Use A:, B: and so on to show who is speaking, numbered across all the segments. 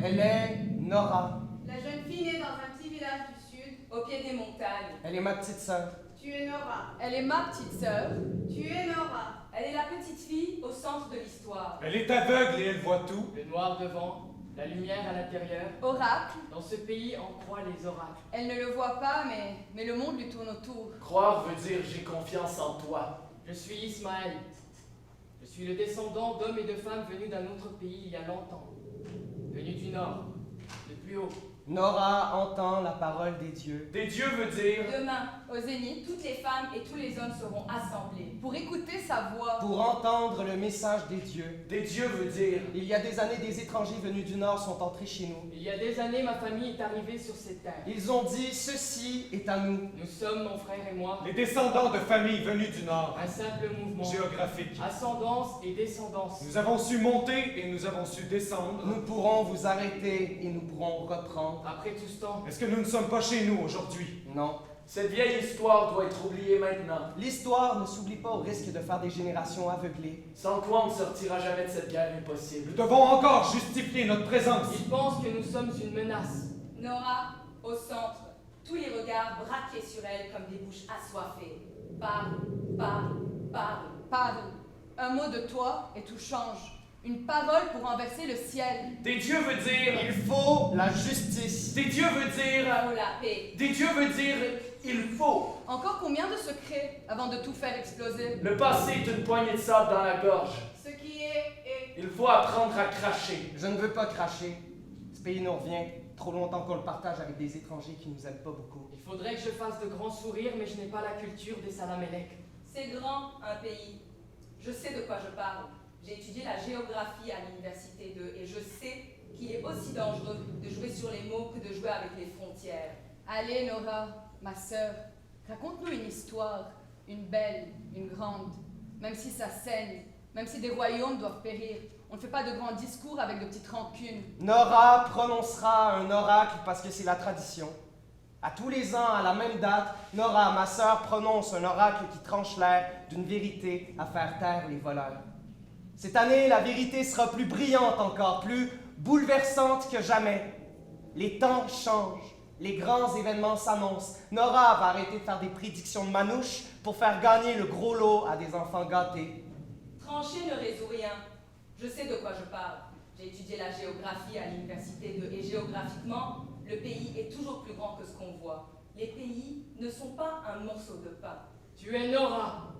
A: Elle est Nora.
B: La jeune fille née dans un petit village du sud, au pied des montagnes.
A: Elle est ma petite sœur.
B: Tu es Nora.
C: Elle est ma petite sœur.
B: Tu es Nora.
D: Elle est la petite fille au centre de l'histoire.
E: Elle est aveugle et elle voit tout.
F: Le noir devant, la lumière à l'intérieur.
C: Oracle.
F: Dans ce pays, on croit les oracles.
C: Elle ne le voit pas, mais le monde lui tourne autour.
G: Croire veut dire j'ai confiance en toi.
F: Je suis Ismaël. Je suis le descendant d'hommes et de femmes venus d'un autre pays il y a longtemps. Venus du nord, de plus haut.
A: Nora entend la parole des dieux.
G: Des dieux veut dire
D: Demain,
C: Au zénith,
D: toutes les femmes et tous les hommes seront assemblés.
C: pour écouter sa voix.
A: Pour entendre le message des dieux.
G: des dieux veut dire
A: Il y a des années, des étrangers venus du Nord sont entrés chez nous.
F: Il y a des années, ma famille est arrivée sur cette terre.
A: Ils ont dit, ceci est à nous.
F: Nous sommes, mon frère et moi,
E: Les descendants de familles venues du Nord.
F: un simple mouvement.
E: Géographique.
F: Ascendance et descendance.
E: Nous avons su monter et nous avons su descendre.
A: Nous pourrons vous arrêter et nous pourrons reprendre.
F: Après tout ce temps,
E: Est-ce que nous ne sommes pas chez nous aujourd'hui?
A: Non.
G: cette vieille histoire doit être oubliée maintenant.
A: L'histoire ne s'oublie pas au risque de faire des générations aveuglées.
G: Sans quoi on ne sortira jamais de cette guerre impossible.
E: Nous devons encore justifier notre présence.
F: ils pensent que nous sommes une menace.
D: Nora, au centre, tous les regards braqués sur elle comme des bouches assoiffées. Parle, parle, parle.
C: Parle. Un mot de toi et tout change. Une parole pour renverser le ciel.
G: Des dieux veut dire
A: Il faut la justice.
G: des dieux veut dire
D: Pour la paix.
G: des dieux veut dire il faut.
C: Encore combien de secrets avant de tout faire exploser?
G: Le passé est une poignée de sable dans la gorge.
B: Ce qui est.
G: Il faut apprendre à cracher.
A: Je ne veux pas cracher. Ce pays nous revient. Trop longtemps qu'on le partage avec des étrangers qui nous aiment pas beaucoup.
F: Il faudrait que je fasse de grands sourires, mais je n'ai pas la culture des Salamélec.
D: C'est grand, un pays. Je sais de quoi je parle. J'ai étudié la géographie à l'université et je sais qu'il est aussi dangereux de jouer sur les mots que de jouer avec les frontières.
C: Allez, Nora, ma sœur, raconte-nous une histoire. Une belle, une grande. Même si ça saigne, même si des royaumes doivent périr. On ne fait pas de grands discours avec de petites rancunes.
A: Nora prononcera un oracle parce que c'est la tradition. À tous les ans, à la même date, Nora, ma sœur, prononce un oracle qui tranche l'air d'une vérité à faire taire les voleurs. Cette année, la vérité sera plus brillante encore, plus bouleversante que jamais. Les temps changent, les grands événements s'annoncent. Nora va arrêter de faire des prédictions de manouches pour faire gagner le gros lot à des enfants gâtés.
D: Trancher ne résout rien. Je sais de quoi je parle. J'ai étudié la géographie à l'université et géographiquement, le pays est toujours plus grand que ce qu'on voit. Les pays ne sont pas un morceau de pain.
F: Tu es Nora.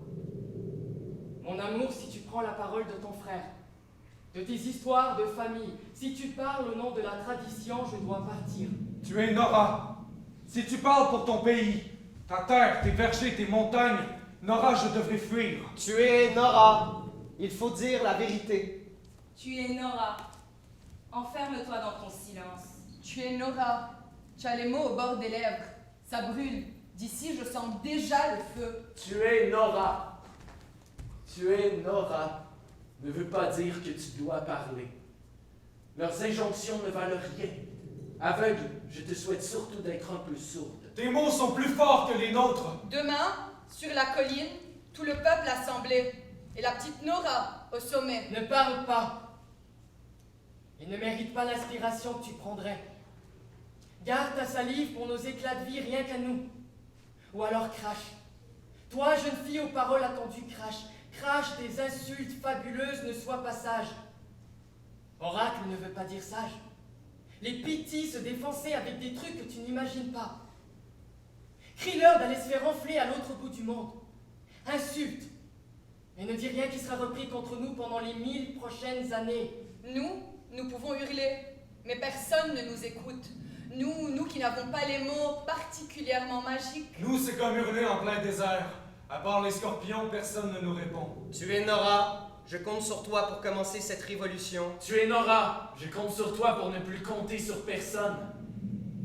F: Mon amour, si tu prends la parole de ton frère, de tes histoires de famille, si tu parles au nom de la tradition, je dois partir.
E: Tu es Nora. Si tu parles pour ton pays, ta terre, tes vergers, tes montagnes, Nora, je devrais fuir.
A: Tu es Nora. Il faut dire la vérité.
D: Tu es Nora. Enferme-toi dans ton silence.
C: Tu es Nora. Tu as les mots au bord des lèvres. Ça brûle. D'ici, je sens déjà le feu.
G: Tu es Nora. Tu es Nora ne veut pas dire que tu dois parler. Leurs injonctions ne valent rien. Aveugle, je te souhaite surtout d'être un peu sourde.
E: Tes mots sont plus forts que les nôtres.
C: Demain, sur la colline, tout le peuple assemblé. Et la petite Nora au sommet.
F: Ne parle pas. Il ne mérite pas l'inspiration que tu prendrais. Garde ta salive pour nos éclats de vie rien qu'à nous. Ou alors crache. Toi, jeune fille aux paroles attendues, crache. Crache des insultes fabuleuses, ne sois pas sage. Oracle ne veut pas dire sage. Les pitis se défoncer avec des trucs que tu n'imagines pas. Crie-leur d'aller se faire enfler à l'autre bout du monde. Insulte. Et ne dis rien qui sera repris contre nous pendant les 1000 prochaines années.
C: Nous pouvons hurler, mais personne ne nous écoute. Nous qui n'avons pas les mots particulièrement magiques.
E: Nous, c'est comme hurler en plein désert. À part les scorpions, personne ne nous répond.
A: Tu es Nora. Je compte sur toi pour commencer cette révolution.
G: Tu es Nora. Je compte sur toi pour ne plus compter sur personne.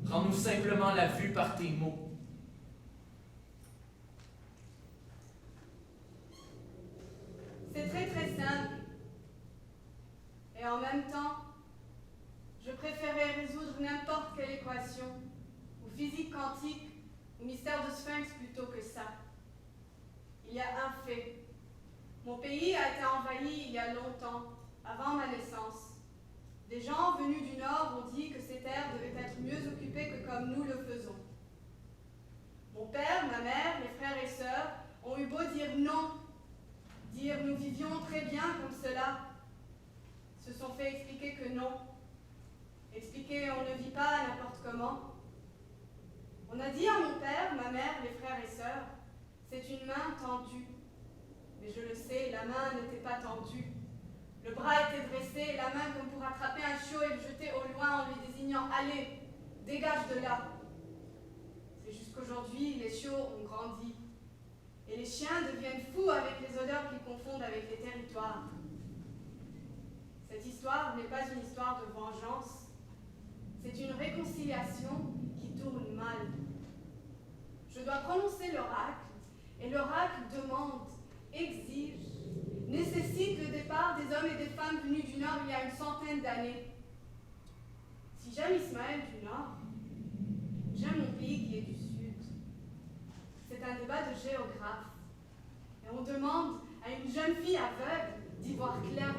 G: Rends-nous simplement la vue par tes mots.
B: C'est très très simple. Et en même temps, je préférais résoudre n'importe quelle équation, ou physique quantique, ou mystère de Sphinx plutôt que ça. Il y a un fait. Mon pays a été envahi il y a longtemps, avant ma naissance. des gens venus du Nord ont dit que ces terres devaient être mieux occupées que comme nous le faisons. Mon père, ma mère, mes frères et sœurs ont eu beau dire non, dire nous vivions très bien comme cela, se sont fait expliquer que non, expliquer on ne vit pas n'importe comment. On a dit à mon père, ma mère, mes frères et sœurs, c'est une main tendue. Mais je le sais, la main n'était pas tendue. Le bras était dressé, la main comme pour attraper un chiot et le jeter au loin en lui désignant « Allez, dégage de là !» C'est jusqu'aujourd'hui, les chiots ont grandi. Et les chiens deviennent fous avec les odeurs qu'ils confondent avec les territoires. Cette histoire n'est pas une histoire de vengeance. C'est une réconciliation qui tourne mal. Je dois prononcer l'oracle, et l'oracle demande, exige, nécessite le départ des hommes et des femmes venus du Nord il y a une centaine d'années. Si j'aime Ismaël du Nord, j'aime mon pays qui est du Sud. C'est un débat de géographe. Et on demande à une jeune fille aveugle d'y voir clair